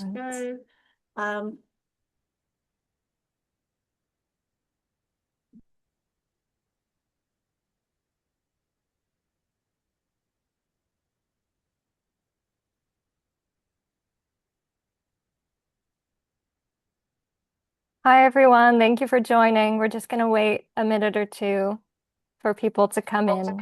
to go. Hi, everyone. Thank you for joining. We're just going to wait a minute or two for people to come in.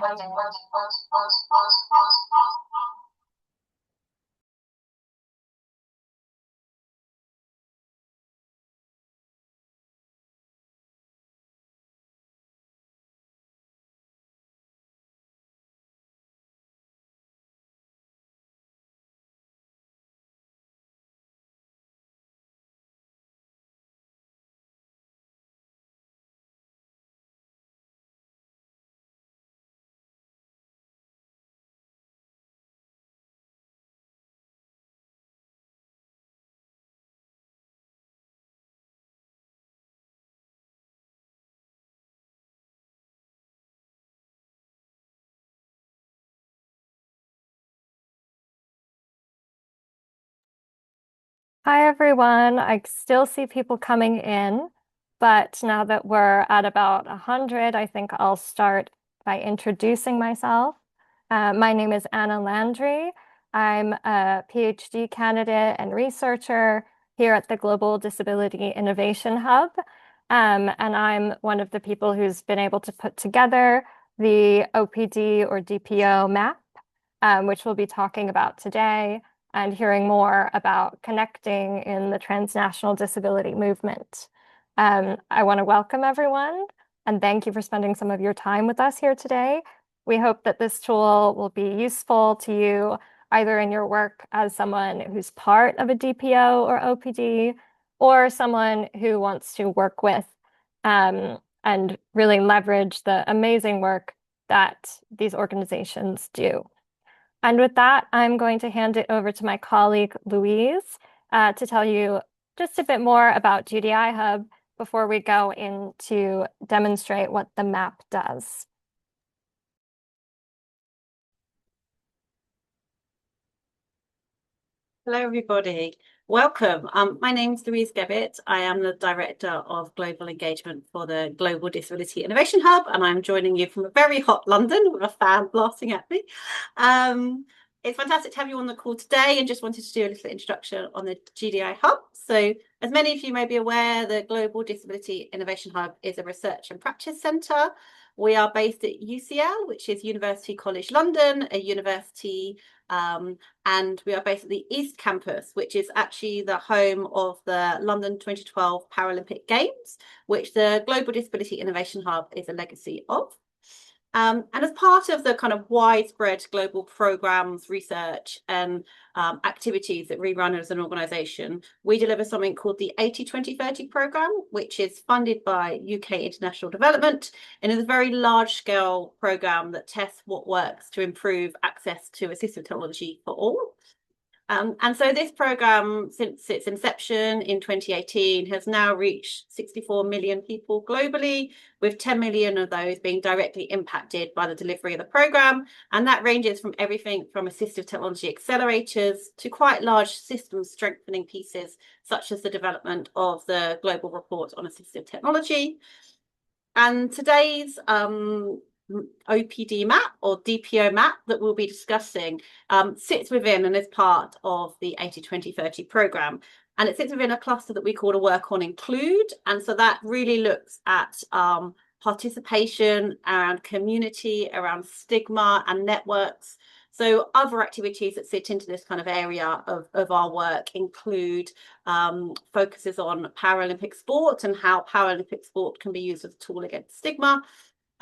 Hi, everyone. I still see people coming in, but now that we're at about 100, I think I'll start by introducing myself. My name is Anna Landre. I'm a PhD candidate and researcher here at the Global Disability Innovation Hub. And I'm one of the people who's been able to put together the OPD or DPO map, which we'll be talking about today, and hearing more about connecting in the transnational disability movement. I want to welcome everyone and thank you for spending some of your time with us here today. We hope that this tool will be useful to you either in your work as someone who's part of a DPO or OPD, or someone who wants to work with and really leverage the amazing work that these organizations do. And with that, I'm going to hand it over to my colleague, Louise, to tell you just a bit more about GDI Hub before we go in to demonstrate what the map does. Hello, everybody. Welcome. My name's Louise Gebbit. I am the Director of Global Engagement for the Global Disability Innovation Hub, and I'm joining you from a very hot London with a fan blasting at me. It's fantastic to have you on the call today, and just wanted to do a little introduction on the GDI Hub. So, as many of you may be aware, the Global Disability Innovation Hub is a research and practice centre. We are based at UCL, which is University College London, a university, and we are based at the East Campus, which is actually the home of the London 2012 Paralympic Games, which the Global Disability Innovation Hub is a legacy of. And as part of the kind of widespread global programs, research and activities that we run as an organisation, we deliver something called the 80-20-30 programme, which is funded by UK International Development and is a very large-scale programme that tests what works to improve access to assistive technology for all. And so this programme, since its inception in 2018, has now reached 64 million people globally, with 10 million of those being directly impacted by the delivery of the programme. And that ranges from everything from assistive technology accelerators to quite large system strengthening pieces, such as the development of the Global Report on Assistive Technology. And today's OPD map or DPO map that we'll be discussing sits within and is part of the 80-20-30 programme. And it sits within a cluster that we call a work on include. And so that really looks at participation around community, around stigma and networks. So other activities that sit into this kind of area of our work include focuses on Paralympic sport and how Paralympic sport can be used as a tool against stigma.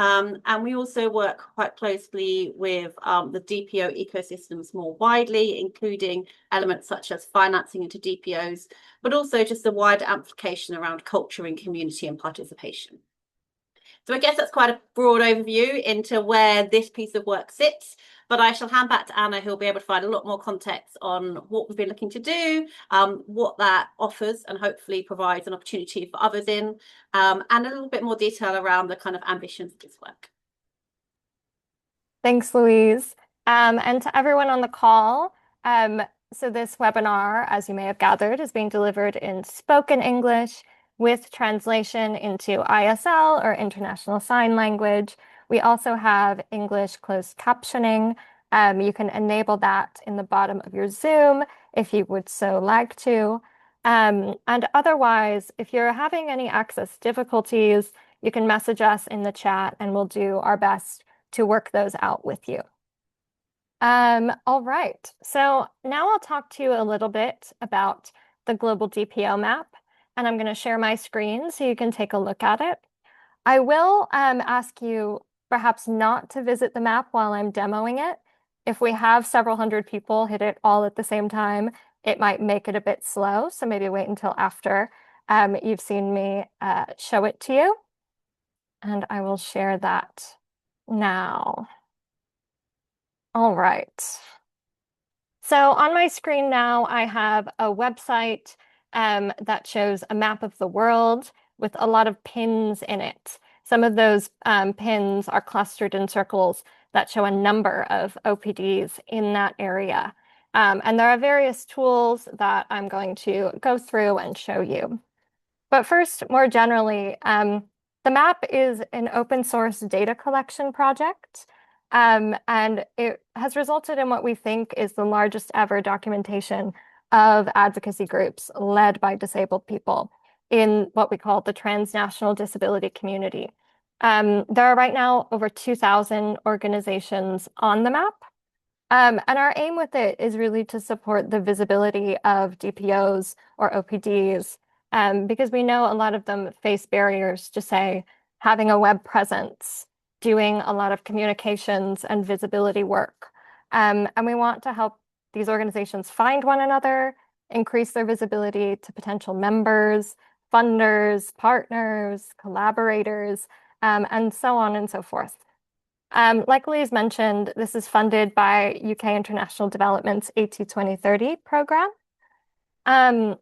And we also work quite closely with the DPO ecosystems more widely, including elements such as financing into DPOs, but also just a wider amplification around culture and community and participation. So I guess that's quite a broad overview into where this piece of work sits, but I shall hand back to Anna, who'll be able to provide a lot more context on what we've been looking to do, what that offers and hopefully provides an opportunity for others in, and a little bit more detail around the kind of ambitions of this work. Thanks, Louise. And to everyone on the call, So this webinar, as you may have gathered, is being delivered in spoken English with translation into ISL or International Sign Language. We also have English closed captioning. You can enable that in the bottom of your Zoom if you would so like to. And otherwise, if you're having any access difficulties, you can message us in the chat and we'll do our best to work those out with you. All right, so now I'll talk to you a little bit about the global DPO map, and I'm going to share my screen so you can take a look at it. I will ask you perhaps not to visit the map while I'm demoing it. If we have several hundred people hit it all at the same time, it might make it a bit slow, so maybe wait until after you've seen me show it to you. And I will share that now. All right. So on my screen now, I have a website that shows a map of the world with a lot of pins in it. Some of those pins are clustered in circles that show a number of OPDs in that area. And there are various tools that I'm going to go through and show you. But first, more generally, the map is an open source data collection project. And it has resulted in what we think is the largest ever documentation of advocacy groups led by disabled people in what we call the transnational disability community. There are right now over 2,000 organizations on the map. And our aim with it is really to support the visibility of DPOs or OPDs, because we know a lot of them face barriers to, say, having a web presence, doing a lot of communications and visibility work. And we want to help these organizations find one another, increase their visibility to potential members, funders, partners, collaborators, and so on and so forth. Like Louise mentioned, this is funded by UK International Development's AT 2030 program. And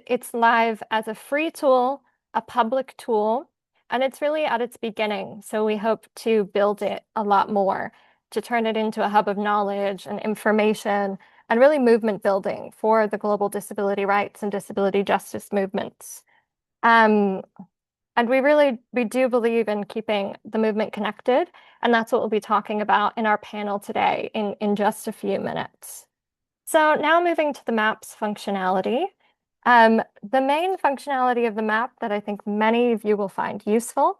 it's live as a free tool, a public tool, and it's really at its beginning. So we hope to build it a lot more, to turn it into a hub of knowledge and information and really movement building for the global disability rights and disability justice movements. And we do believe in keeping the movement connected, and that's what we'll be talking about in our panel today in just a few minutes. So now moving to the map's functionality. The main functionality of the map that I think many of you will find useful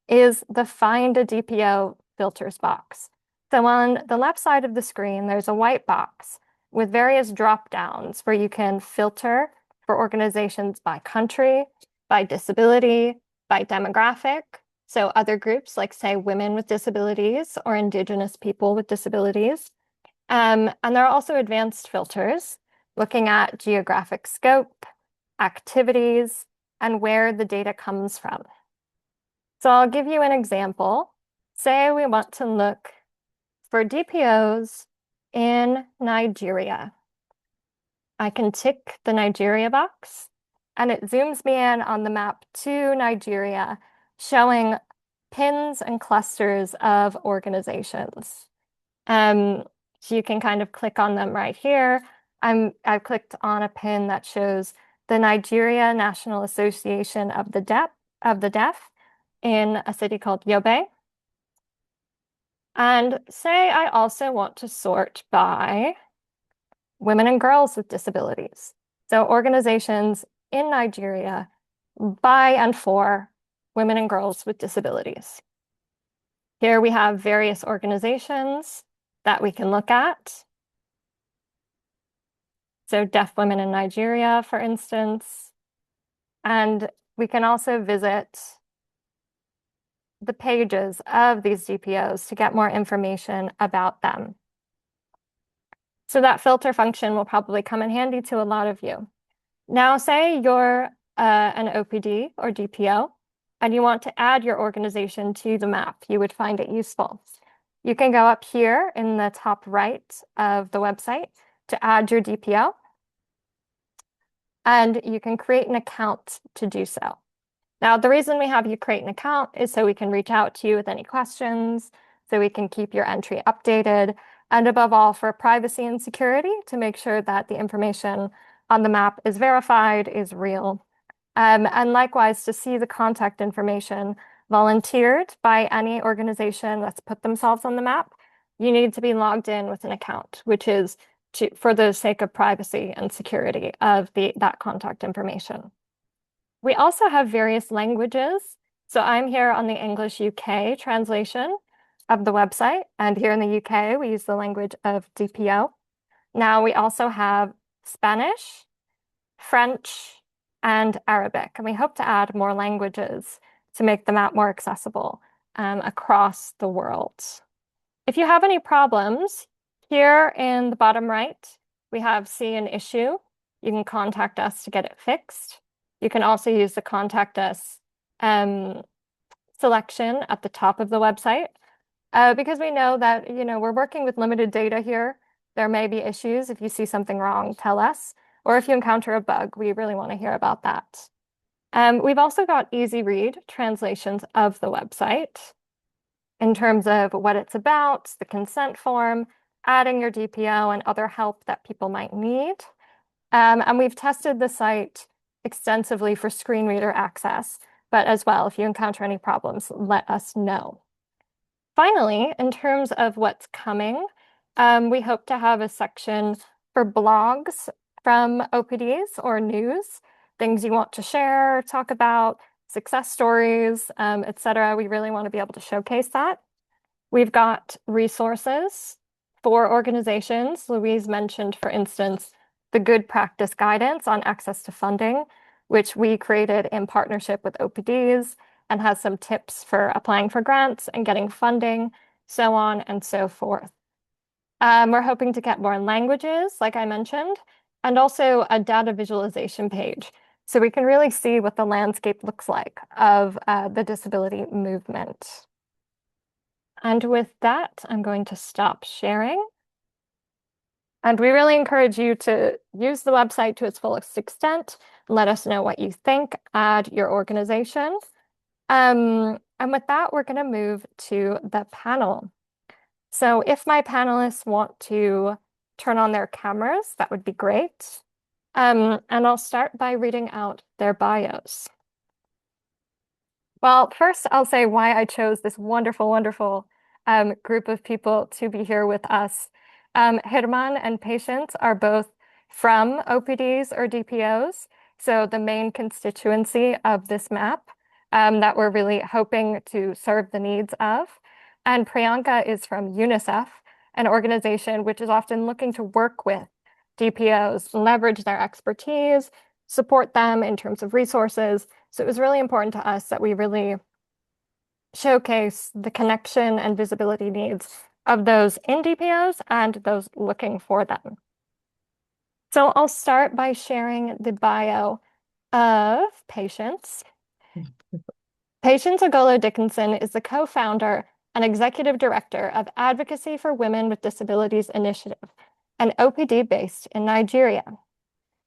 is the Find a DPO filters box. So on the left side of the screen, there's a white box with various drop downs where you can filter for organizations by country, by disability, by demographic. So other groups like, say, women with disabilities or Indigenous people with disabilities. And there are also advanced filters looking at geographic scope, activities, and where the data comes from. So I'll give you an example. Say we want to look for DPOs in Nigeria. I can tick the Nigeria box, and it zooms me in on the map to Nigeria, showing pins and clusters of organizations. So you can kind of click on them right here. I've clicked on a pin that shows the Nigeria National Association of the Deaf in a city called Yobe. And say I also want to sort by women and girls with disabilities. So organizations in Nigeria by and for women and girls with disabilities. Here we have various organizations that we can look at. So deaf women in Nigeria, for instance. And we can also visit the pages of these DPOs to get more information about them. So that filter function will probably come in handy to a lot of you. Now, say you're an OPD or DPO, and you want to add your organization to the map. You would find it useful. You can go up here in the top right of the website to add your DPO, and you can create an account to do so. Now, the reason we have you create an account is so we can reach out to you with any questions, so we can keep your entry updated, and above all for privacy and security to make sure that the information on the map is verified, is real. And likewise, to see the contact information volunteered by any organization that's put themselves on the map, you need to be logged in with an account, which is for the sake of privacy and security of that contact information. We also have various languages. So I'm here on the English UK translation of the website, and here in the UK, we use the language of DPO. Now we also have Spanish, French, and Arabic, and we hope to add more languages to make the map more accessible across the world. If you have any problems, here in the bottom right, we have see an issue. You can contact us to get it fixed. You can also use the contact us selection at the top of the website because we know that, we're working with limited data here. There may be issues. If you see something wrong, tell us. Or if you encounter a bug, we really want to hear about that. We've also got easy read translations of the website in terms of what it's about, the consent form, adding your DPO and other help that people might need. And we've tested the site extensively for screen reader access, but as well, if you encounter any problems, let us know. Finally, in terms of what's coming, we hope to have a section for blogs from OPDs or news, things you want to share, talk about, success stories, etc. We really want to be able to showcase that. We've got resources for organizations. Louise mentioned, for instance, the good practice guidance on access to funding, which we created in partnership with OPDs and has some tips for applying for grants and getting funding, so on and so forth. We're hoping to get more languages, like I mentioned, and also a data visualization page, so we can really see what the landscape looks like of the disability movement. And with that, I'm going to stop sharing. And we really encourage you to use the website to its fullest extent. Let us know what you think, add your organization. And with that, we're going to move to the panel. So if my panelists want to turn on their cameras, that would be great. And I'll start by reading out their bios. Well, first I'll say why I chose this wonderful, wonderful group of people to be here with us. Germán and Patience are both from OPDs or DPOs, so the main constituency of this map that we're really hoping to serve the needs of. And Priyanka is from UNICEF, an organization which is often looking to work with DPOs, leverage their expertise, support them in terms of resources. So it was really important to us that we really showcase the connection and visibility needs of those in DPOs and those looking for them. So I'll start by sharing the bio of Patience. Patience Ogolo-Dickson is the co-founder and executive director of Advocacy for Women with Disabilities Initiative, an OPD based in Nigeria.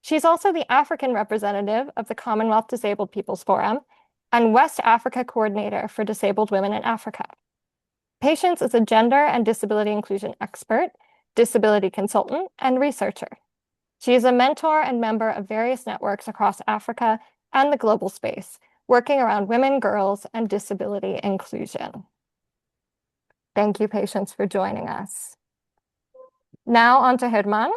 She's also the African representative of the Commonwealth Disabled Peoples Forum and West Africa coordinator for disabled women in Africa. Patience is a gender and disability inclusion expert, disability consultant, and researcher. She is a mentor and member of various networks across Africa and the global space, working around women, girls, and disability inclusion. Thank you, Patience, for joining us. Now on to Germán.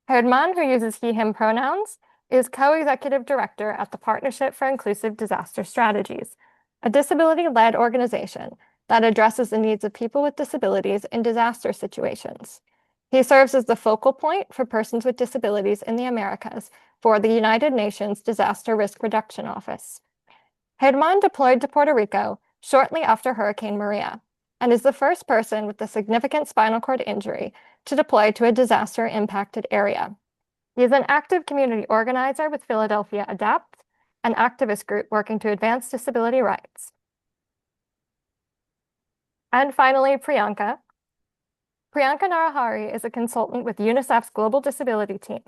Germán, who uses he, him pronouns, is co-executive director at the Partnership for Inclusive Disaster Strategies, a disability-led organization that addresses the needs of people with disabilities in disaster situations. He serves as the focal point for persons with disabilities in the Americas for the United Nations Disaster Risk Reduction Office. Germán deployed to Puerto Rico shortly after Hurricane Maria and is the first person with a significant spinal cord injury to deploy to a disaster-impacted area. He is an active community organizer with Philadelphia ADAPT, an activist group working to advance disability rights. And finally, Priyanka. Priyanka Narahari is a consultant with UNICEF's Global Disability team,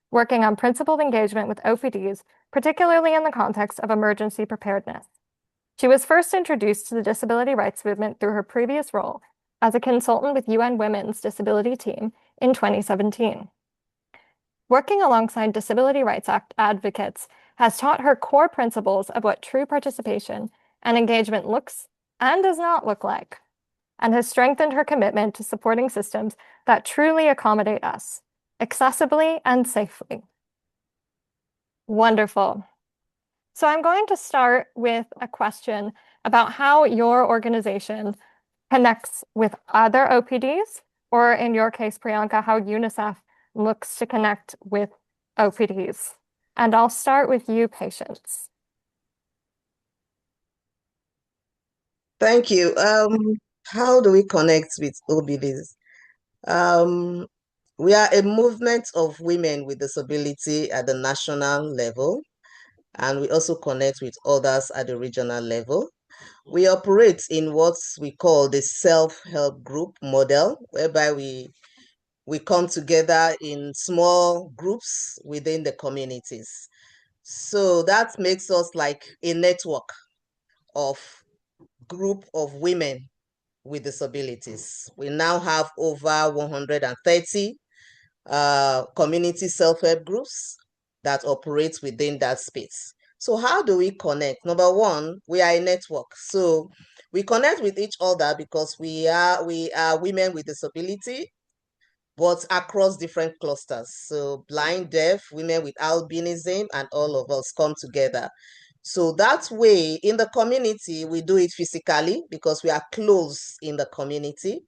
working on principled engagement with OPDs, particularly in the context of emergency preparedness. She was first introduced to the disability rights movement through her previous role as a consultant with UN Women's Disability Team in 2017. Working alongside Disability Rights Act advocates has taught her core principles of what true participation and engagement looks and does not look like, and has strengthened her commitment to supporting systems that truly accommodate us, accessibly and safely. Wonderful. So I'm going to start with a question about how your organization connects with other OPDs, or in your case, Priyanka, how UNICEF looks to connect with OPDs. And I'll start with you, Patience. Thank you. How do we connect with OPDs? We are a movement of women with disability at the national level, and we also connect with others at the regional level. We operate in what we call the self-help group model, whereby we come together in small groups within the communities. So that makes us like a network of group of women with disabilities. We now have over 130 community self-help groups that operate within that space. So how do we connect? Number one, we are a network. So we connect with each other because we are women with disability, but across different clusters. So blind, deaf, women with albinism, and all of us come together. So that way, in the community, we do it physically because we are close in the community.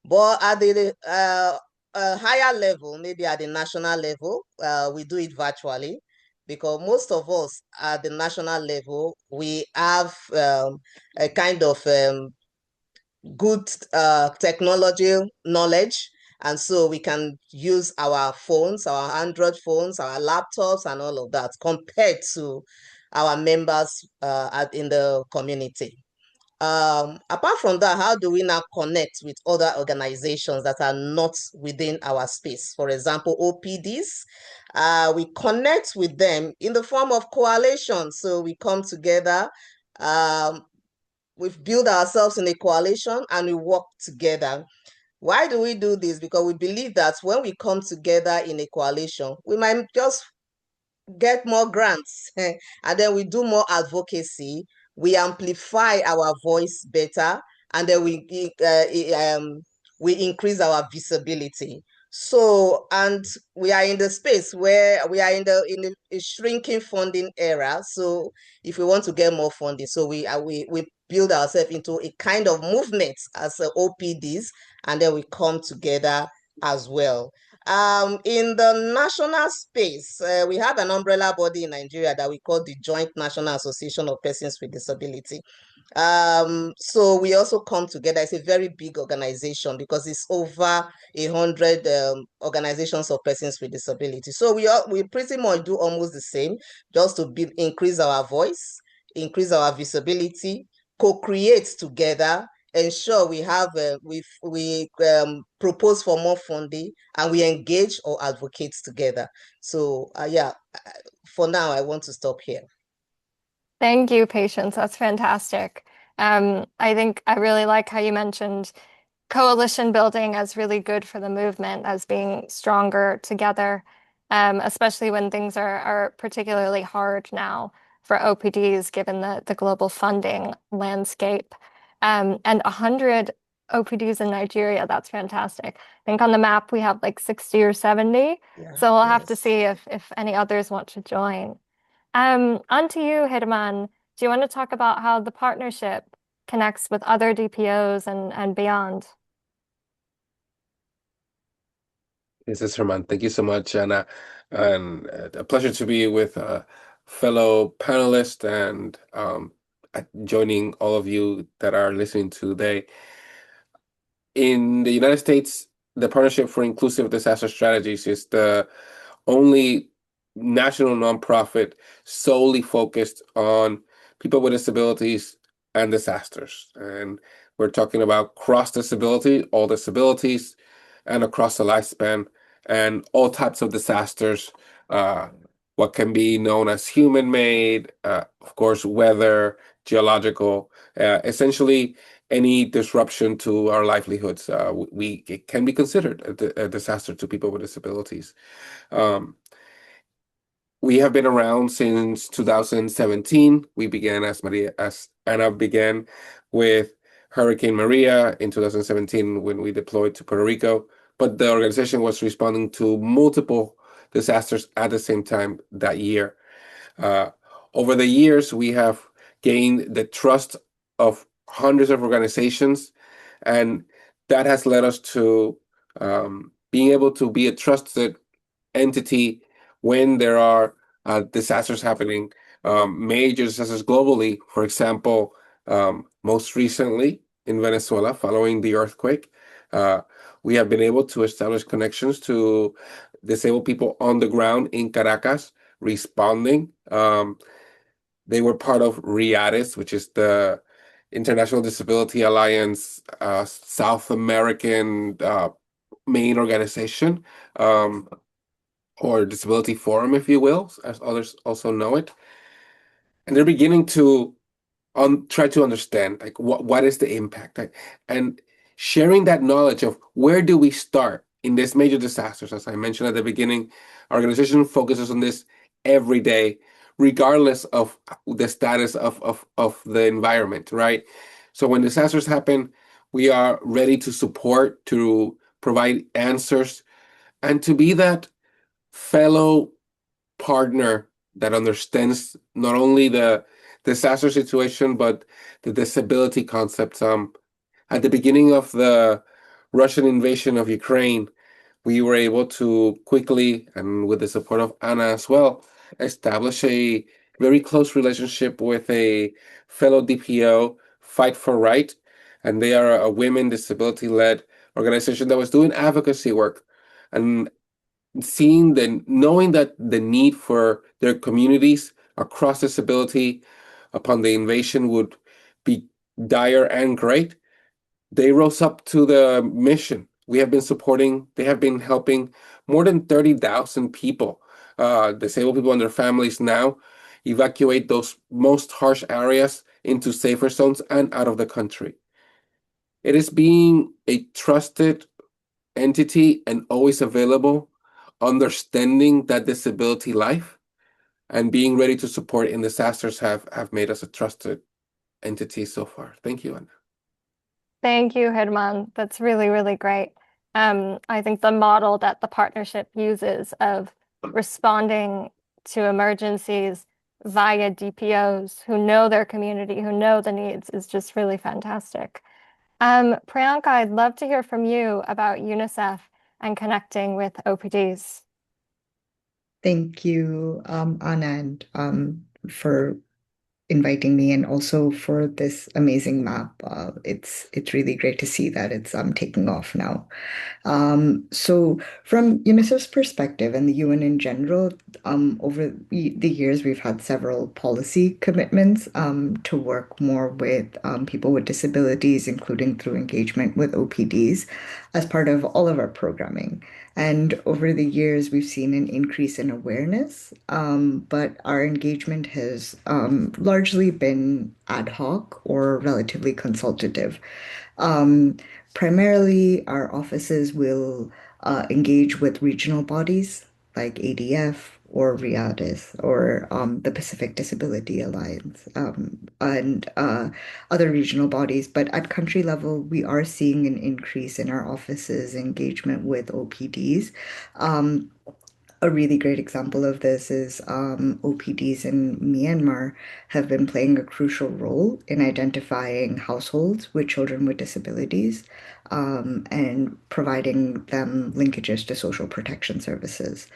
But at the higher level, maybe at the national level, we do it virtually because most of us at the national level, we have a kind of good technology knowledge. And so we can use our phones, our Android phones, our laptops, and all of that compared to our members in the community. Apart from that, how do we now connect with other organizations that are not within our space? For example, OPDs, we connect with them in the form of coalition. So we come together, we've built ourselves in a coalition and we work together. Why do we do this? Because we believe that when we come together in a coalition, we might just get more grants and then we do more advocacy, we amplify our voice better, and then we increase our visibility. So, and we are in the space where we are in a shrinking funding era. So if we want to get more funding, so we build ourselves into a kind of movement as OPDs, and then we come together as well. In the national space, we have an umbrella body in Nigeria that we call the Joint National Association of Persons with Disability. So we also come together. It's a very big organization because it's over 100 organizations of persons with disability. So we pretty much do almost the same, just to increase our voice, increase our visibility, co-create together, ensure we have we propose for more funding, and we engage or advocate together. So yeah, for now I want to stop here. Thank you, Patience. That's fantastic. I think I really like how you mentioned coalition building as really good for the movement, as being stronger together, especially when things are particularly hard now for OPDs, given the global funding landscape. And 100 OPDs in Nigeria, that's fantastic. I think on the map we have like 60 or 70. Yeah, so we'll have to see if any others want to join. On to you, Germán. Do you want to talk about how the partnership connects with other DPOs and beyond? This is Germán. Thank you so much, Anna. And a pleasure to be with fellow panelists and joining all of you that are listening today. In the United States, the Partnership for Inclusive Disaster Strategies is the only national nonprofit solely focused on people with disabilities and disasters. And we're talking about cross disability, all disabilities, and across the lifespan, and all types of disasters, what can be known as human-made, of course, weather, geological, essentially any disruption to our livelihoods. It can be considered a disaster to people with disabilities. Um, we have been around since 2017. We began as Anna began with Hurricane Maria in 2017 when we deployed to Puerto Rico, but the organization was responding to multiple disasters at the same time that year. Uh, Over the years, we have gained the trust of hundreds of organizations, and that has led us to being able to be a trusted entity when there are disasters happening, major disasters globally. For example, most recently in Venezuela, following the earthquake, uh, we have been able to establish connections to disabled people on the ground in Caracas responding. They were part of RIADIS, which is the International Disability Alliance South American main organization. Or Disability Forum, if you will, as others also know it. And they're beginning to try to understand like what is the impact, and sharing that knowledge of where do we start in these major disasters. As I mentioned at the beginning, our organization focuses on this every day, regardless of the status of the environment, right? So when disasters happen, we are ready to support, to provide answers, and to be that fellow partner that understands not only the disaster situation but the disability concepts. At the beginning of the Russian invasion of Ukraine, we were able to quickly, and with the support of Anna as well, establish a very close relationship with a fellow DPO, Fight for Right, and they are a women disability-led organization that was doing advocacy work. And knowing that the need for their communities across disability upon the invasion would be dire and great, they rose up to the mission. They have been helping more than 30,000 people, disabled people and their families now, evacuate those most harsh areas into safer zones and out of the country. It is being a trusted entity and always available, understanding that disability life, and being ready to support in disasters have made us a trusted entity so far. Thank you, Anna. Thank you, Germán. That's really, really great. I think the model that the partnership uses of responding to emergencies via DPOs who know their community, who know the needs, is just really fantastic. Priyanka, I'd love to hear from you about UNICEF and connecting with OPDs. Thank you, Anna, for inviting me and also for this amazing map. It's really great to see that it's taking off now. So from UNICEF's perspective and the UN in general, over the years, we've had several policy commitments to work more with people with disabilities, including through engagement with OPDs as part of all of our programming. And over the years, we've seen an increase in awareness, but our engagement has largely been ad hoc or relatively consultative. Primarily, our offices will engage with regional bodies like ADF or RIADIS or the Pacific Disability Alliance and other regional bodies. But at country level, we are seeing an increase in our offices' engagement with OPDs. A really great example of this is OPDs in Myanmar have been playing a crucial role in identifying households with children with disabilities and providing them linkages to social protection services,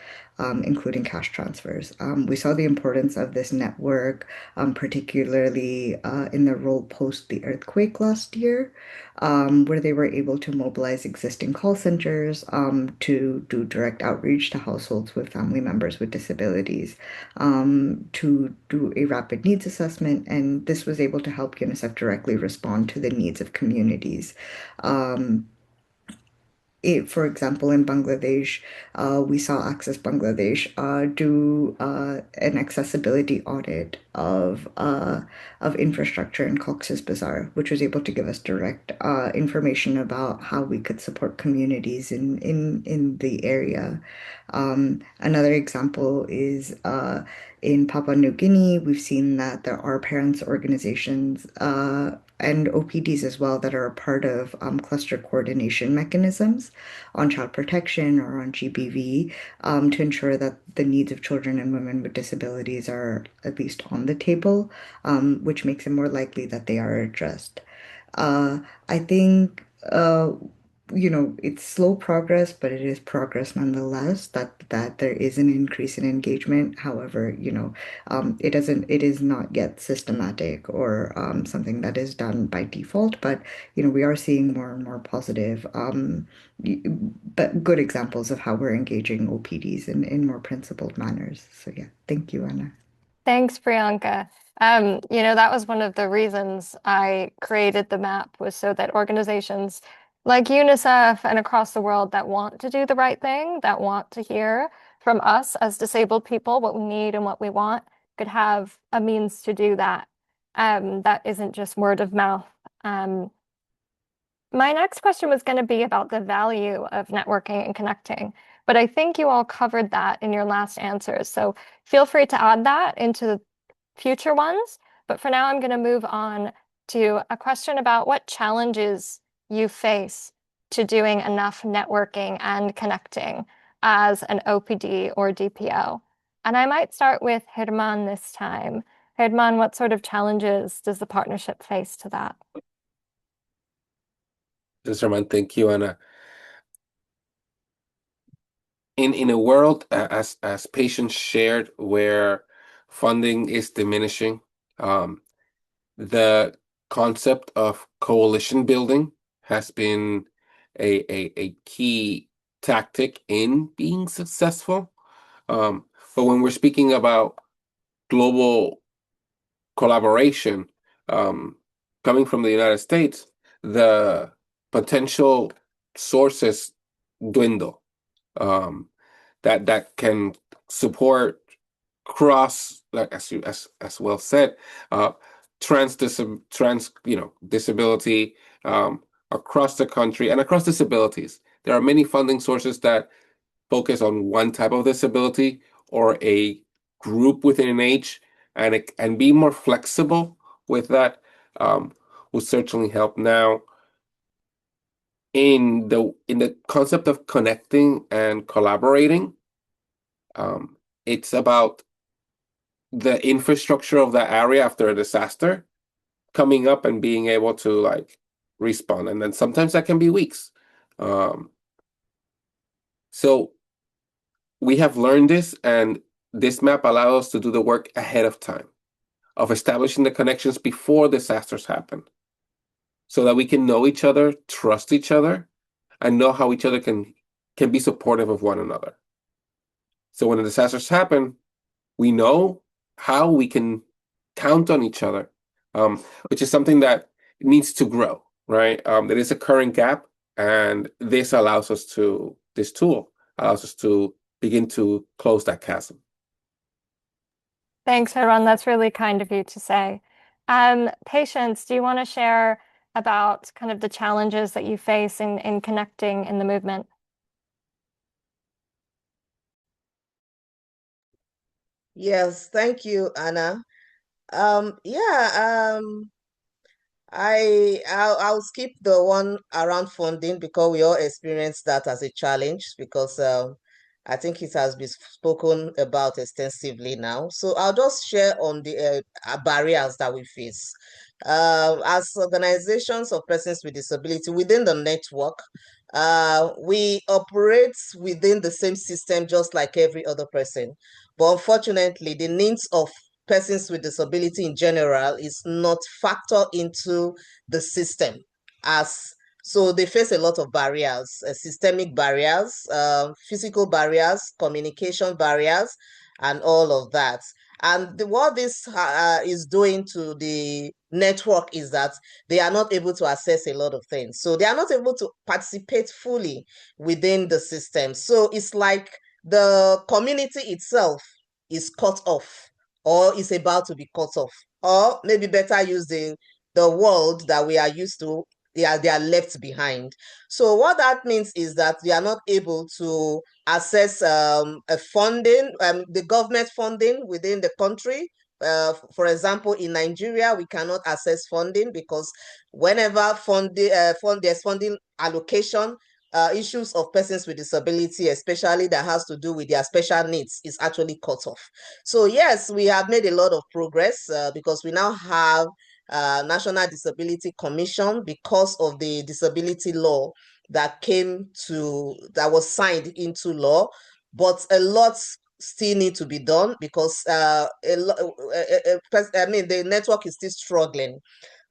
including cash transfers. We saw the importance of this network, particularly in the role post the earthquake last year, where they were able to mobilize existing call centers to do direct outreach to households with family members with disabilities, to do a rapid needs assessment, and this was able to help UNICEF directly respond to the needs of communities. for example, in Bangladesh, we saw Access Bangladesh do an accessibility audit of infrastructure in Cox's Bazar, which was able to give us direct information about how we could support communities in the area. Another example is in Papua New Guinea, we've seen that there are parents' organizations and OPDs as well that are a part of cluster coordination mechanisms on child protection or on GBV to ensure that the needs of children and women with disabilities are at least on the table, which makes it more likely that they are addressed. I think it's slow progress, but it is progress nonetheless. That there is an increase in engagement. However, it is not yet systematic or something that is done by default. But we are seeing more and more positive, but good examples of how we're engaging OPDs in more principled manners. So yeah, thank you, Anna. Thanks, Priyanka. That was one of the reasons I created the map, was so that organizations like UNICEF and across the world that want to do the right thing, that want to hear from us as disabled people what we need and what we want, could have a means to do that. That isn't just word of mouth. My next question was going to be about the value of networking and connecting, but I think you all covered that in your last answers. So feel free to add that into future ones. But for now, I'm going to move on to a question about what challenges you face to doing enough networking and connecting as an OPD or DPO. And I might start with Germán this time. Germán, what sort of challenges does the partnership face to that? Yes, Germán, thank you, Anna. In a world as patients shared where funding is diminishing, the concept of coalition building has been a key tactic in being successful. But when we're speaking about global collaboration, coming from the United States, the potential sources dwindle. That can support cross, like as well said, disability across the country and across disabilities. There are many funding sources that focus on one type of disability or a group within an age, and be more flexible with that will certainly help. Now, in the concept of connecting and collaborating, it's about the infrastructure of that area after a disaster coming up and being able to respond, and then sometimes that can be weeks. So we have learned this, and this map allows us to do the work ahead of time, of establishing the connections before disasters happen, so that we can know each other, trust each other, and know how each other can be supportive of one another. So when the disasters happen, we know how we can count on each other, which is something that needs to grow, right? There is a current gap, and this tool allows us to begin to close that chasm. Thanks, Germán. That's really kind of you to say. Patience, do you want to share about kind of the challenges that you face in connecting in the movement? Yes, thank you, Anna. I'll skip the one around funding because we all experience that as a challenge, because I think it has been spoken about extensively now. So I'll just share on the barriers that we face. As organizations of persons with disability within the network, we operate within the same system just like every other person. But unfortunately, the needs of persons with disability in general is not factored into the system, so they face a lot of barriers, systemic barriers, physical barriers, communication barriers, and all of that. And what this is doing to the network is that they are not able to access a lot of things. So they are not able to participate fully within the system. So it's like the community itself is cut off or is about to be cut off. Or maybe better using the world that we are used to, they are left behind. So what that means is that they are not able to access a funding, the government funding within the country. For example, in Nigeria, we cannot access funding because whenever there's funding allocation, issues of persons with disability, especially that has to do with their special needs, is actually cut off. So yes, we have made a lot of progress because we now have National Disability Commission because of the disability law that was signed into law, but a lot still need to be done because the network is still struggling.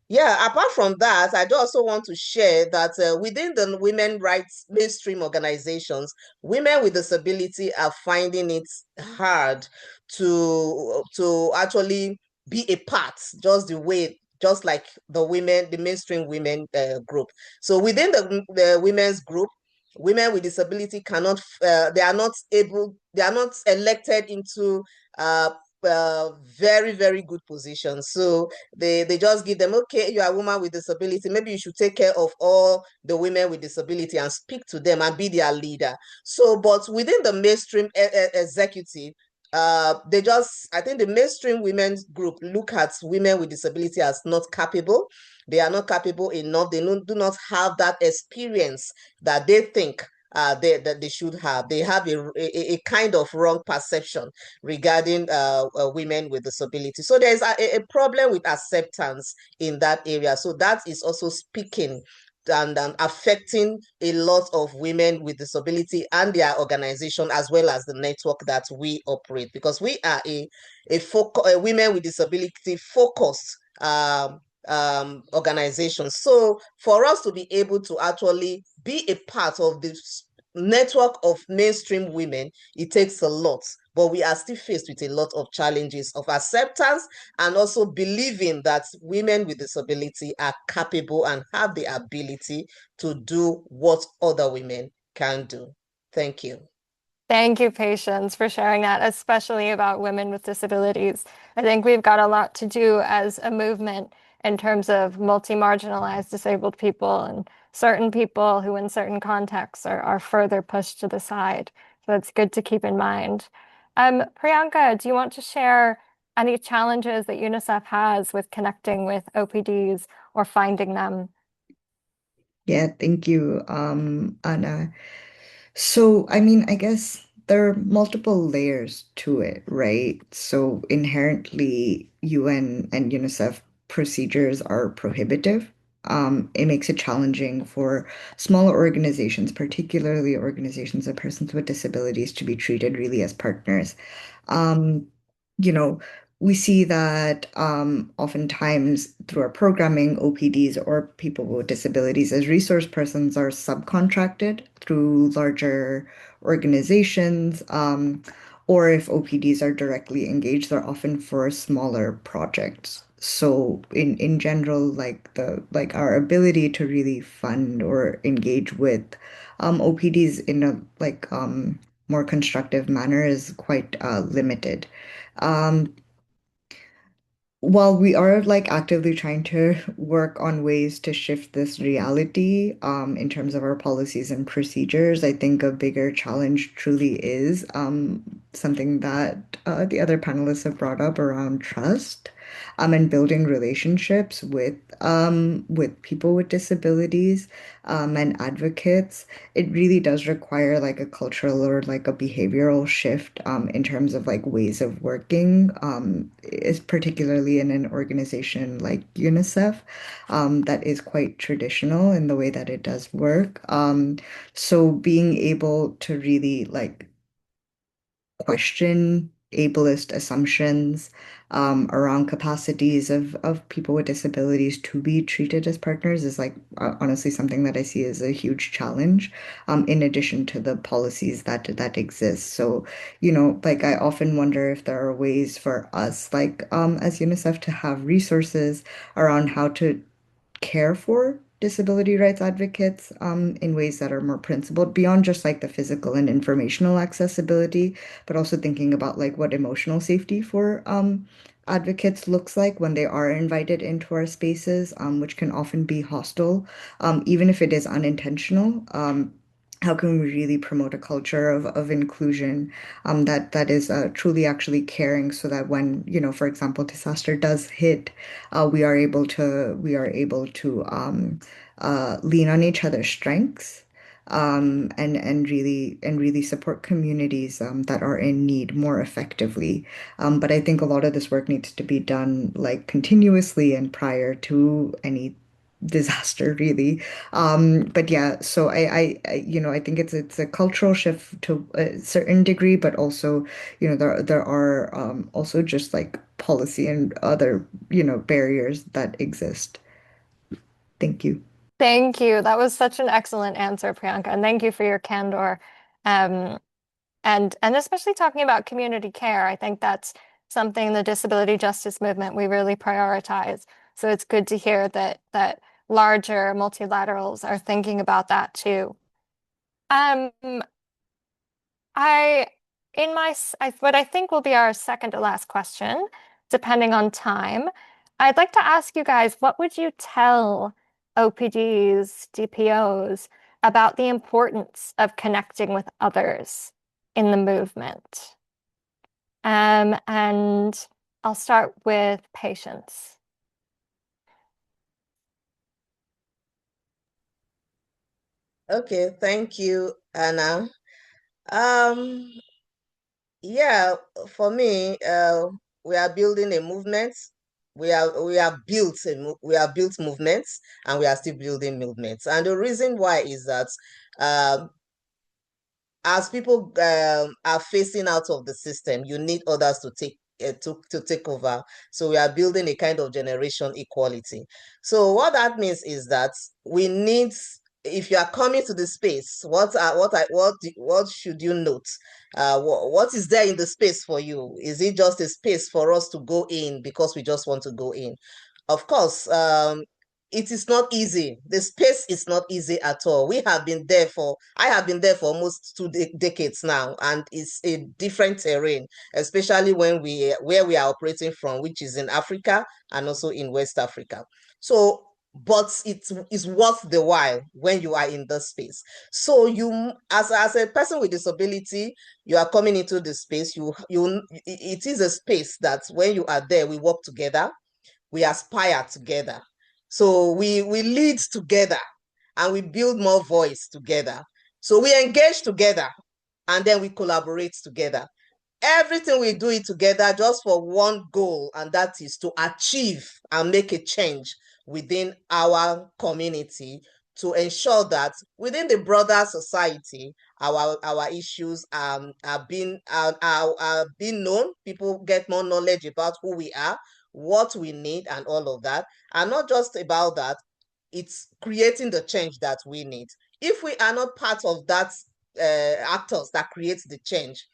Yeah, apart from that, I do also want to share that within the women rights mainstream organizations, women with disability are finding it hard to actually be a part, just like the mainstream women group. So within the women's group, women with disability they are not elected into uh, very, very good positions. So they just give them, okay, you are a woman with disability, maybe you should take care of all the women with disability and speak to them and be their leader. So, but within the mainstream executive, I think the mainstream women's group look at women with disability as not capable. They are not capable enough. They do not have that experience that they think that they should have. They have a kind of wrong perception regarding women with disability. So there's a problem with acceptance in that area. So that is also speaking and affecting a lot of women with disability and their organization as well as the network that we operate, because we are a women with disability focused organization. So for us to be able to actually be a part of this network of mainstream women, it takes a lot, but we are still faced with a lot of challenges of acceptance and also believing that women with disability are capable and have the ability to do what other women can do. Thank you. Thank you, Patience, for sharing that, especially about women with disabilities. I think we've got a lot to do as a movement in terms of multi-marginalized disabled people and certain people who in certain contexts are further pushed to the side. So it's good to keep in mind. Priyanka, do you want to share any challenges that UNICEF has with connecting with OPDs or finding them? Yeah, thank you, Anna. So, I mean, I guess there are multiple layers to it, right? So inherently, UN and UNICEF procedures are prohibitive. It makes it challenging for smaller organizations, particularly organizations of persons with disabilities, to be treated really as partners. Um, you know, we see that oftentimes through our programming, OPDs or people with disabilities as resource persons are subcontracted through larger organizations, or if OPDs are directly engaged, they're often for smaller projects. So in general, like our ability to really fund or engage with OPDs in a more constructive manner is quite limited. Um, while we are like actively trying to work on ways to shift this reality, in terms of our policies and procedures, I think a bigger challenge truly is something that the other panelists have brought up around trust, and building relationships with people with disabilities, and advocates. It really does require like a cultural or like a behavioral shift in terms of like ways of working, is particularly in an organization like UNICEF, that is quite traditional in the way that it does work. So being able to really like question ableist assumptions around capacities of people with disabilities to be treated as partners is like honestly something that I see as a huge challenge, in addition to the policies that exist. So, like I often wonder if there are ways for us, like as UNICEF, to have resources around how to care for disability rights advocates in ways that are more principled beyond just like the physical and informational accessibility, but also thinking about like what emotional safety for advocates looks like when they are invited into our spaces, which can often be hostile, even if it is unintentional. How can we really promote a culture of inclusion that is truly actually caring so that when, for example, disaster does hit, we are able to lean on each other's strengths, and really support communities that are in need more effectively. But I think a lot of this work needs to be done like continuously and prior to any disaster, really. But yeah, so I think it's a cultural shift to a certain degree, but also, there are also just like policy and other, barriers that exist. Thank you. Thank you. That was such an excellent answer, Priyanka, and thank you for your candor. Um, and especially talking about community care, I think that's something the disability justice movement we really prioritize. So it's good to hear that larger multilaterals are thinking about that too. Um, I what I think will be our second to last question, depending on time. I'd like to ask you guys, what would you tell OPDs, DPOs about the importance of connecting with others in the movement? And I'll start with Patience. Okay, thank you, Anna. Um, yeah, for me, we are building a movement. We are built movements, and we are still building movements. And the reason why is that um, as people are phasing out of the system, you need others to take over. So we are building a kind of generation equality. So what that means is that we need, if you are coming to the space, what should you note? What is there in the space for you? Is it just a space for us to go in because we just want to go in? Of course, it is not easy. The space is not easy at all. I have been there for almost 2 decades now, and it's a different terrain, especially where we are operating from, which is in Africa and also in West Africa. So, but it is worth the while when you are in the space. So as a person with disability, you are coming into the space. It is a space that when you are there, we work together, we aspire together. So we lead together, and we build more voice together. So we engage together, and then we collaborate together. Everything we do it together just for one goal, and that is to achieve and make a change within our community, to ensure that within the broader society, our issues are being known. People get more knowledge about who we are, what we need, and all of that. And not just about that, it's creating the change that we need. If we are not part of that actors that create the change,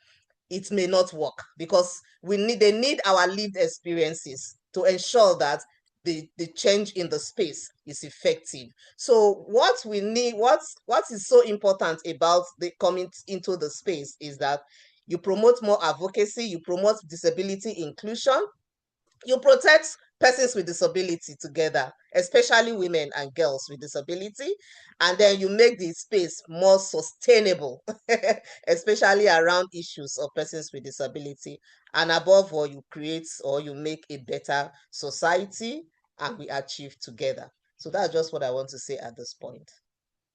it may not work, because they need our lived experiences to ensure that the change in the space is effective. So what we need, what is so important about the coming into the space is that you promote more advocacy, you promote disability inclusion, you protect persons with disability together, especially women and girls with disability, and then you make the space more sustainable, especially around issues of persons with disability. And above all, you create or you make a better society, and we achieve together. So that's just what I want to say at this point.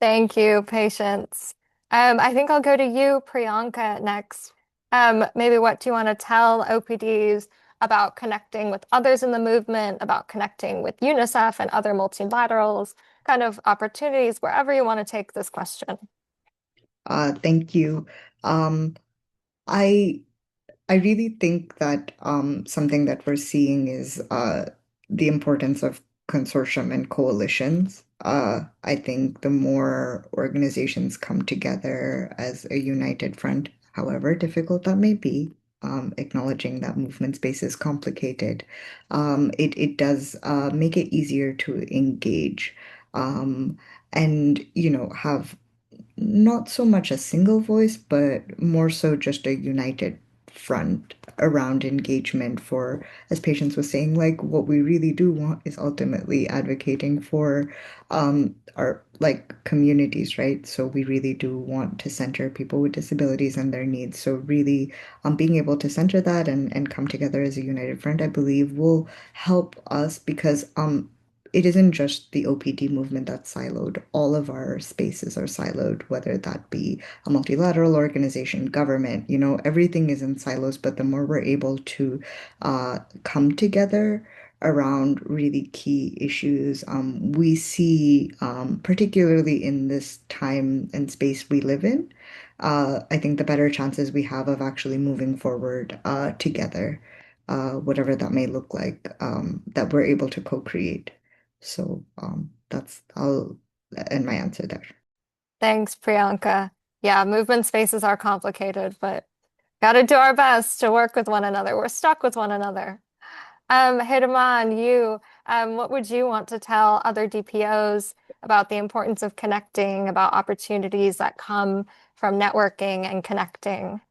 Thank you, Patience. I think I'll go to you, Priyanka, next. Maybe what do you want to tell OPDs about connecting with others in the movement, about connecting with UNICEF and other multilaterals, kind of opportunities, wherever you want to take this question. Thank you. I I really think that something that we're seeing is the importance of consortium and coalitions. I think the more organizations come together as a united front, however difficult that may be, acknowledging that movement space is complicated, it does make it easier to engage and, have not so much a single voice, but more so just a united front around engagement for, as Patience was saying, like what we really do want is ultimately advocating for our like communities, right? So we really do want to center people with disabilities and their needs. So really being able to center that and come together as a united front, I believe will help us because it isn't just the OPD movement that's siloed. All of our spaces are siloed, whether that be a multilateral organization, government, everything is in silos. But the more we're able to come together around really key issues, we see, particularly in this time and space we live in, I think the better chances we have of actually moving forward together, whatever that may look like, that we're able to co-create. So I'll end my answer there. Thanks, Priyanka. Yeah, movement spaces are complicated, but got to do our best to work with one another. We're stuck with one another. Germán, what would you want to tell other DPOs about the importance of connecting, about opportunities that come from networking and connecting?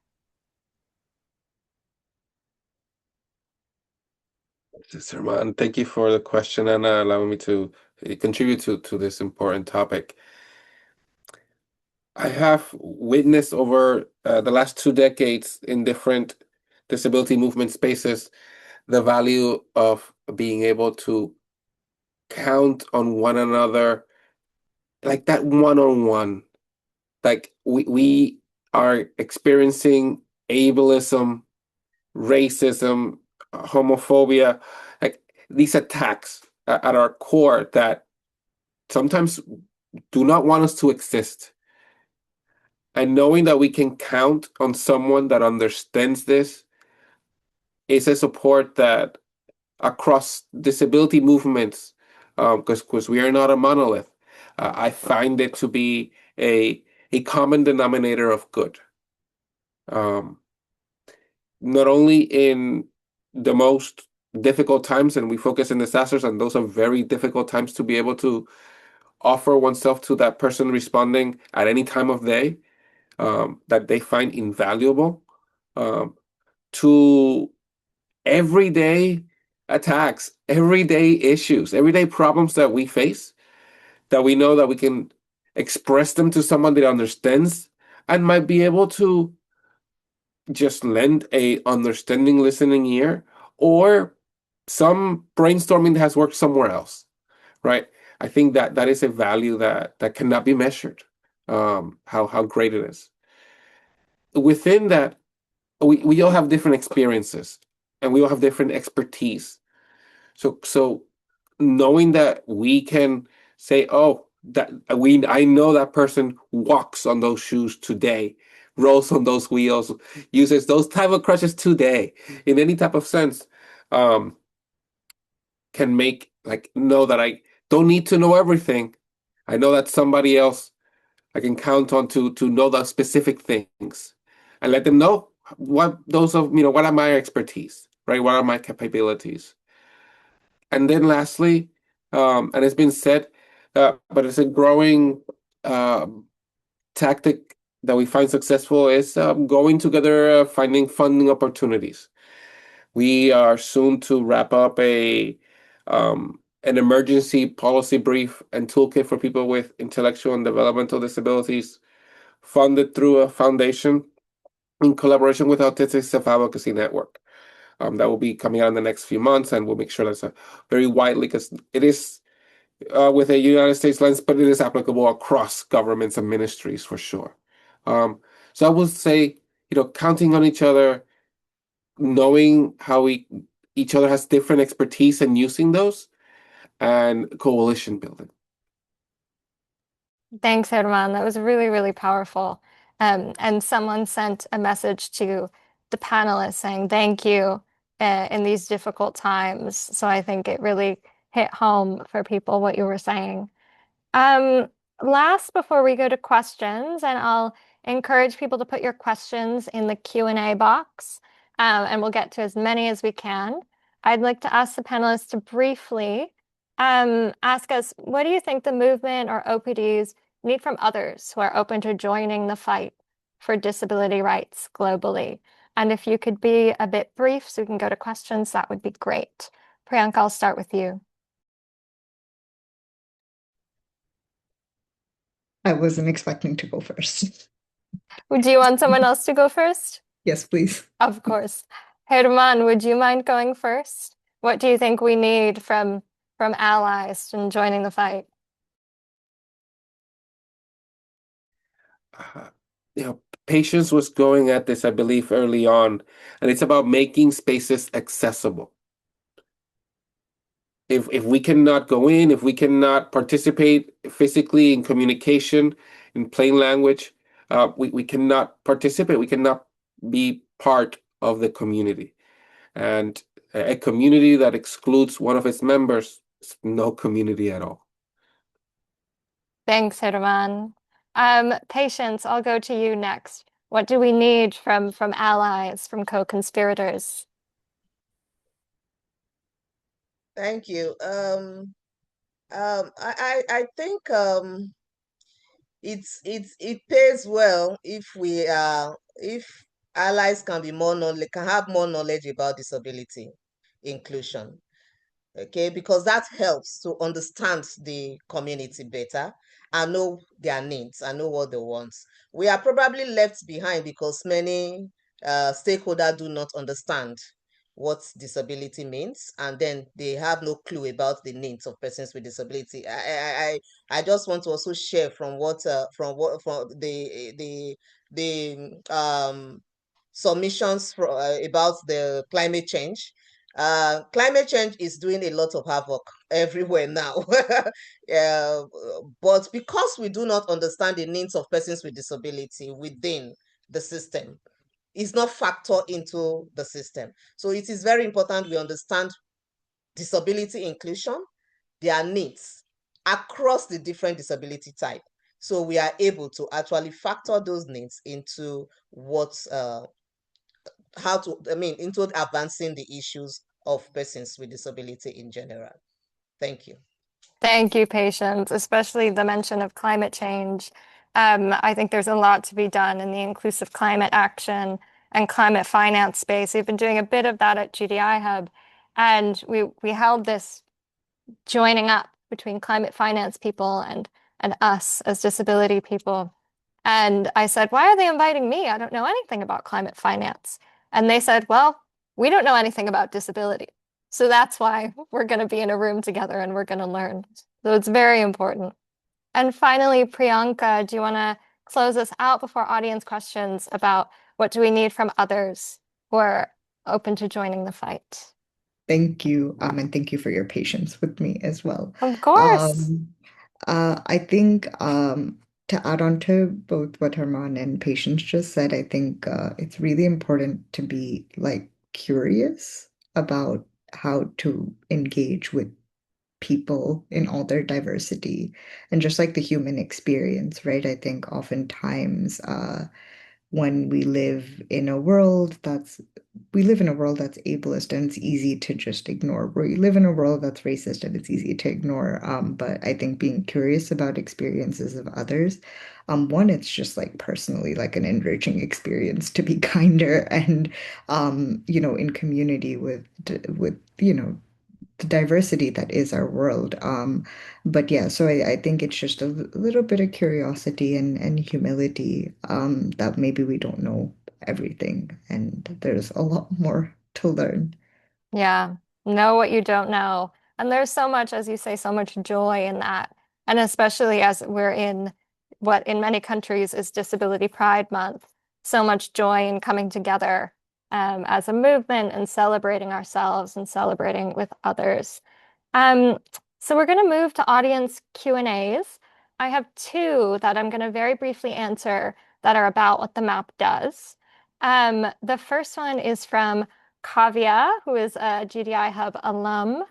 Germán, thank you for the question and allowing me to contribute to this important topic. I have witnessed over the last 2 decades in different disability movement spaces the value of being able to count on one another, like that one-on-one. Like we are experiencing ableism, racism, homophobia, like these attacks at our core that sometimes do not want us to exist. And knowing that we can count on someone that understands this is a support that across disability movements, because we are not a monolith, I find it to be a common denominator of good. Not only in the most difficult times, and we focus in disasters, and those are very difficult times to be able to offer oneself to that person responding at any time of day that they find invaluable, to everyday attacks, everyday issues, everyday problems that we face, that we know that we can express them to someone that understands and might be able to just lend a understanding listening ear, or some brainstorming that has worked somewhere else, right? I think that is a value that cannot be measured, how great it is. Within that, we all have different experiences and we all have different expertise. So knowing that we can say, oh, I know that person walks on those shoes today, rolls on those wheels, uses those type of crutches today, in any type of sense, can make know that I don't need to know everything. I know that somebody else I can count on to know the specific things, and let them know what are my expertise, right? What are my capabilities? And then lastly, and it's been said, but it's a growing tactic that we find successful is going together, finding funding opportunities. We are soon to wrap up an emergency policy brief and toolkit for people with intellectual and developmental disabilities, funded through a foundation in collaboration with Autistic Self-Advocacy Network. That will be coming out in the next few months, and we'll make sure that's very widely, because it is with a United States lens, but it is applicable across governments and ministries for sure. So I would say, counting on each other, knowing how each other has different expertise and using those, and coalition building. Thanks, Germán. That was really, really powerful. And someone sent a message to the panelists saying thank you in these difficult times. So I think it really hit home for people what you were saying. Last, before we go to questions, and I'll encourage people to put your questions in the Q&A box, and we'll get to as many as we can. I'd like to ask the panelists to briefly ask us, what do you think the movement or OPDs need from others who are open to joining the fight for disability rights globally? And if you could be a bit brief so we can go to questions, that would be great. Priyanka, I'll start with you. I wasn't expecting to go first. Do you want someone else to go first? Yes, please. Of course. Germán, would you mind going first? What do you think we need from allies in joining the fight? Patience was going at this, I believe, early on, and it's about making spaces accessible. If we cannot go in, if we cannot participate physically in communication in plain language, we cannot participate. We cannot be part of the community. And a community that excludes one of its members is no community at all. Thanks, Germán. Patience, I'll go to you next. What do we need from allies, from co-conspirators? Thank you. I think it pays well if allies can be can have more knowledge about disability inclusion. Okay, because that helps to understand the community better and know their needs and know what they want. We are probably left behind because many stakeholders do not understand what disability means, and then they have no clue about the needs of persons with disability. I just want to also share from the submissions about the climate change. Climate change is doing a lot of havoc everywhere now. But because we do not understand the needs of persons with disability within the system, it's not factored into the system. So it is very important we understand disability inclusion, their needs across the different disability type. So we are able to actually factor those needs into into advancing the issues of persons with disability in general. Thank you. Thank you, Patience, especially the mention of climate change. I think there's a lot to be done in the inclusive climate action and climate finance space. We've been doing a bit of that at GDI Hub, and we held this joining up between climate finance people and us as disability people. And I said, why are they inviting me? I don't know anything about climate finance. And they said, well, we don't know anything about disability. So that's why we're going to be in a room together and we're going to learn. So it's very important. And finally, Priyanka, do you want to close us out before audience questions about what do we need from others who are open to joining the fight? Thank you. And thank you for your patience with me as well. Of course. I think to add on to both what Germán and Patience just said, I think it's really important to be like curious about how to engage with people in all their diversity and just like the human experience, right? I think oftentimes when we live in a world that's ableist and it's easy to just ignore. We live in a world that's racist and it's easy to ignore. But I think being curious about experiences of others, one, it's just like personally like an enriching experience to be kinder and in community with the diversity that is our world. But yeah, so I think it's just a little bit of curiosity and humility that maybe we don't know everything and there's a lot more to learn. Yeah, know what you don't know. And there's so much, as you say, so much joy in that. And especially as we're in what in many countries is Disability Pride Month, so much joy in coming together as a movement and celebrating ourselves and celebrating with others. So we're going to move to audience Q&As. I have two that I'm going to very briefly answer that are about what the map does. The first one is from Kavya, who is a GDI Hub alum.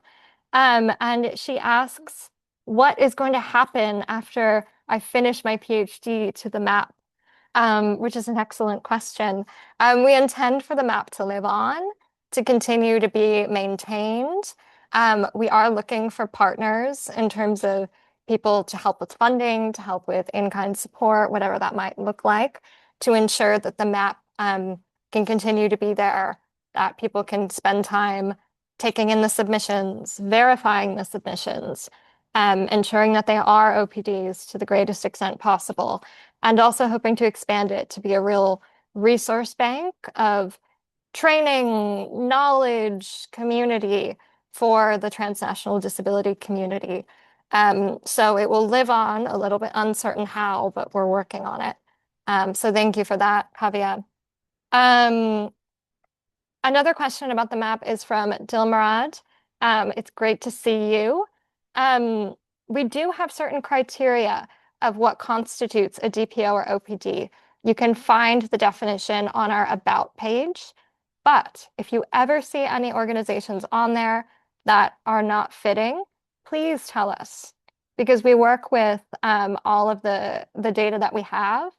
And she asks, what is going to happen after I finish my PhD to the map? Which is an excellent question. We intend for the map to live on, to continue to be maintained. We are looking for partners in terms of people to help with funding, to help with in-kind support, whatever that might look like, to ensure that the map can continue to be there, that people can spend time taking in the submissions, verifying the submissions, ensuring that they are OPDs to the greatest extent possible, and also hoping to expand it to be a real resource bank of training, knowledge, community for the transnational disability community. So it will live on, a little bit uncertain how, but we're working on it. So thank you for that, Javier. Another question about the map is from Dilmarad. It's great to see you. We do have certain criteria of what constitutes a DPO or OPD. You can find the definition on our About page. But if you ever see any organizations on there that are not fitting, please tell us, because we work with all of the data that we have.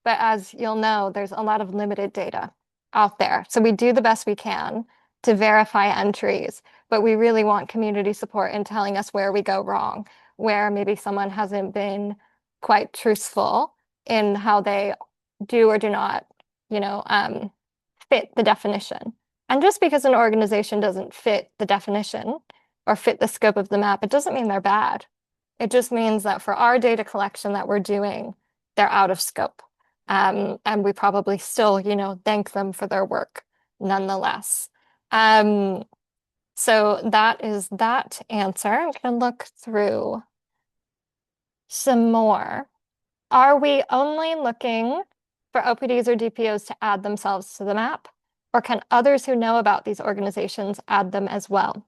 But as you'll know, there's a lot of limited data out there. So we do the best we can to verify entries, but we really want community support in telling us where we go wrong, where maybe someone hasn't been quite truthful in how they do or do not, fit the definition. And just because an organization doesn't fit the definition or fit the scope of the map, it doesn't mean they're bad. It just means that for our data collection that we're doing, they're out of scope. And we probably still, thank them for their work nonetheless. So that is that answer. I'm going to look through some more. Are we only looking for OPDs or DPOs to add themselves to the map? Or can others who know about these organizations add them as well?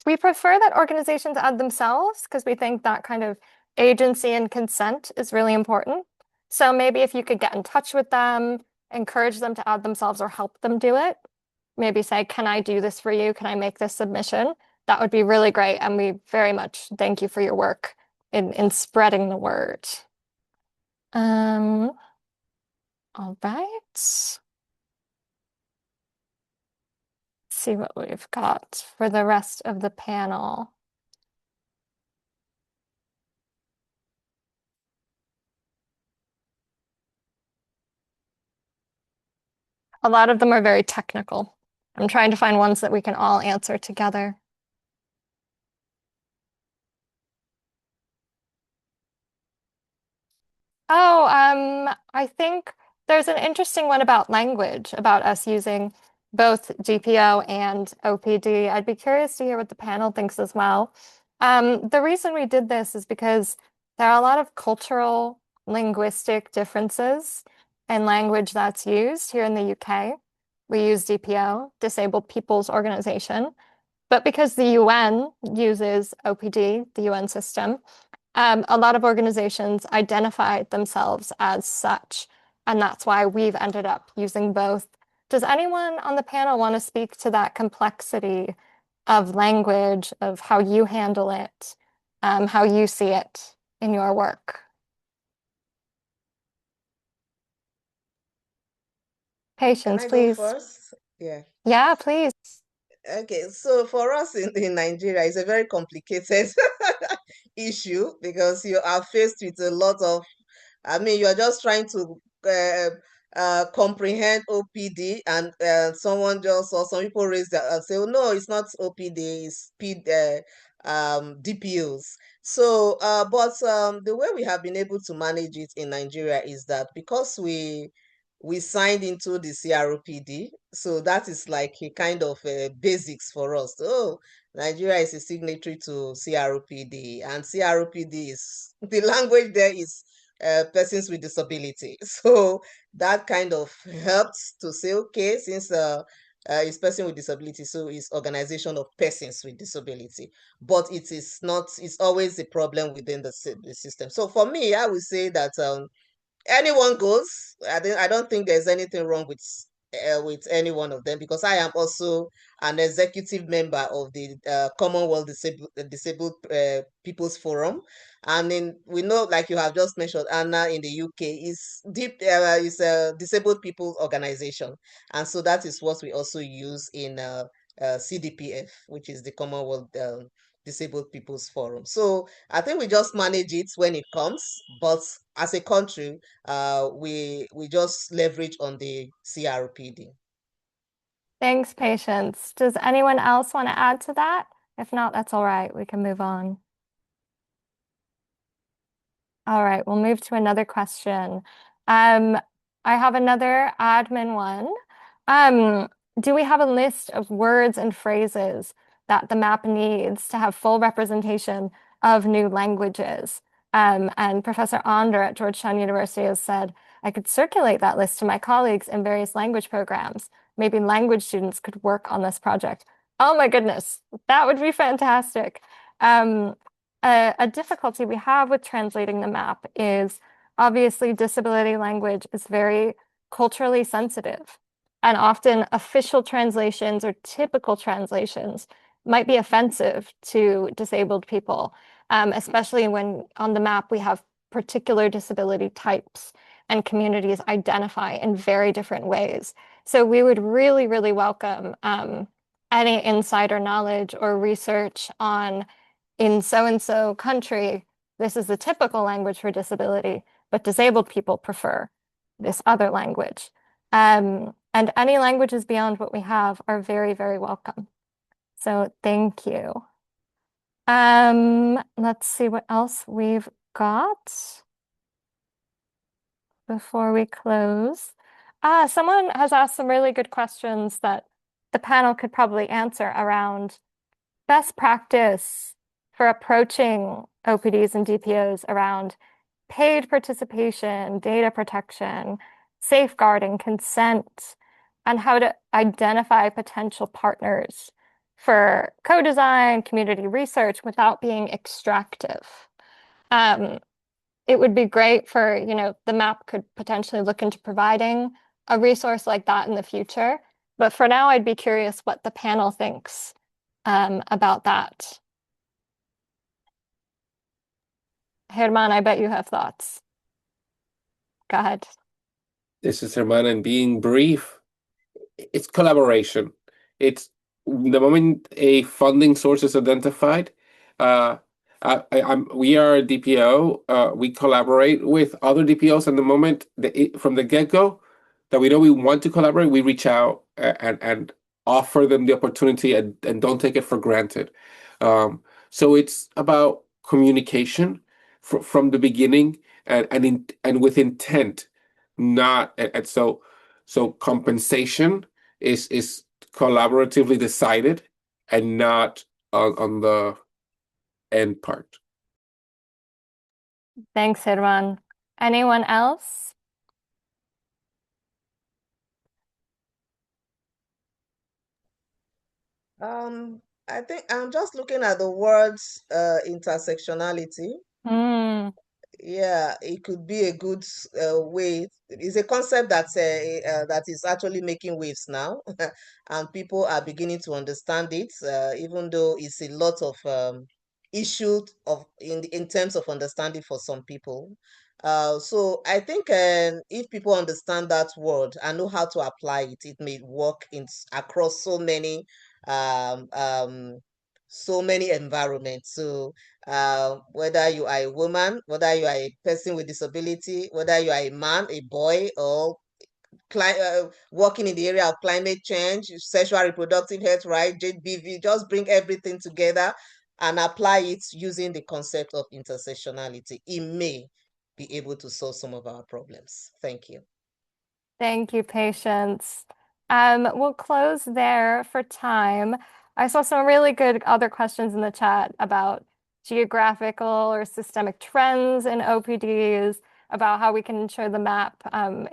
We prefer that organizations add themselves because we think that kind of agency and consent is really important. So maybe if you could get in touch with them, encourage them to add themselves or help them do it. Maybe say, can I do this for you? Can I make this submission? That would be really great. And we very much thank you for your work in spreading the word. All right. Let's see what we've got for the rest of the panel. A lot of them are very technical. I'm trying to find ones that we can all answer together. Oh, I think there's an interesting one about language, about us using both DPO and OPD. I'd be curious to hear what the panel thinks as well. The reason we did this is because there are a lot of cultural, linguistic differences in language that's used here in the UK. We use DPO, Disabled People's Organization, but because the UN uses OPD, the UN system, a lot of organizations identify themselves as such, and that's why we've ended up using both. Does anyone on the panel want to speak to that complexity of language, of how you handle it, how you see it in your work? Patience, Can I please. go first? Yeah. Yeah, please. Okay, so for us in Nigeria, it's a very complicated issue because you are faced with a lot of, you're just trying to comprehend OPD, and someone just, or some people raise their say, oh, no, it's not OPD, it's DPOs. So, but the way we have been able to manage it in Nigeria is that because we signed into the CROPD, so that is like a kind of basics for us. Oh, Nigeria is a signatory to CROPD, and CROPD is the language there is persons with disability. So that kind of helps to say, okay, since it's person with disability, so it's organization of persons with disability. But it is not, it's always a problem within the system. So for me, I would say that anyone goes. I don't think there's anything wrong with any one of them, because I am also an executive member of the Commonwealth Disabled People's Forum, and we know, like you have just mentioned, Anna, in the UK is a disabled people organization, and so that is what we also use in CDPF, which is the Commonwealth Disabled People's Forum. So I think we just manage it when it comes, but as a country, we just leverage on the CRPD. Thanks, Patience. Does anyone else want to add to that? If not, that's all right. We can move on. All right, we'll move to another question. I have another admin one. Do we have a list of words and phrases that the map needs to have full representation of new languages? And Professor Andre at Georgetown University has said, I could circulate that list to my colleagues in various language programs. Maybe language students could work on this project. Oh my goodness, that would be fantastic. A difficulty we have with translating the map is obviously disability language is very culturally sensitive. And often official translations or typical translations might be offensive to disabled people, especially when on the map we have particular disability types and communities identify in very different ways. So we would really, really welcome any insider knowledge or research on in so-and-so country, this is the typical language for disability, but disabled people prefer this other language. And any languages beyond what we have are very, very welcome. So thank you. Let's see what else we've got before we close. Someone has asked some really good questions that the panel could probably answer around best practice for approaching OPDs and DPOs around paid participation, data protection, safeguarding, consent, and how to identify potential partners for co-design, community research without being extractive. It would be great for, the map could potentially look into providing a resource like that in the future. But for now, I'd be curious what the panel thinks about that. Germán, I bet you have thoughts. Go ahead. This is Germán, and being brief, it's collaboration. It's the moment a funding source is identified. We are a DPO. We collaborate with other DPOs, and the moment from the get-go that we know we want to collaborate, we reach out and offer them the opportunity and don't take it for granted. So it's about communication from the beginning and with intent, not and so compensation is collaboratively decided and not on the end part. Thanks, Germán. Anyone else? I think I'm just looking at the words intersectionality. Yeah, it could be a good way. It's a concept that is actually making waves now, and people are beginning to understand it, even though it's a lot of issue in terms of understanding for some people. So I think if people understand that word and know how to apply it, it may work across so many environments. So whether you are a woman, whether you are a person with disability, whether you are a man, a boy, or working in the area of climate change, sexual reproductive health, right, JBV, just bring everything together and apply it using the concept of intersectionality. It may be able to solve some of our problems. Thank you. Thank you, Patience. We'll close there for time. I saw some really good other questions in the chat about geographical or systemic trends in OPDs, about how we can ensure the map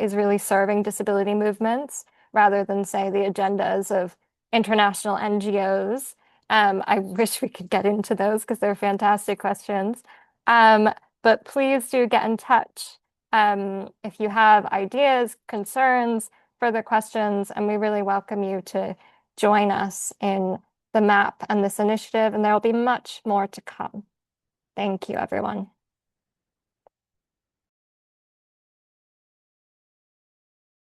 is really serving disability movements rather than, say, the agendas of international NGOs. I wish we could get into those because they're fantastic questions. But please do get in touch if you have ideas, concerns, further questions, and we really welcome you to join us in the map and this initiative, and there will be much more to come. Thank you, everyone.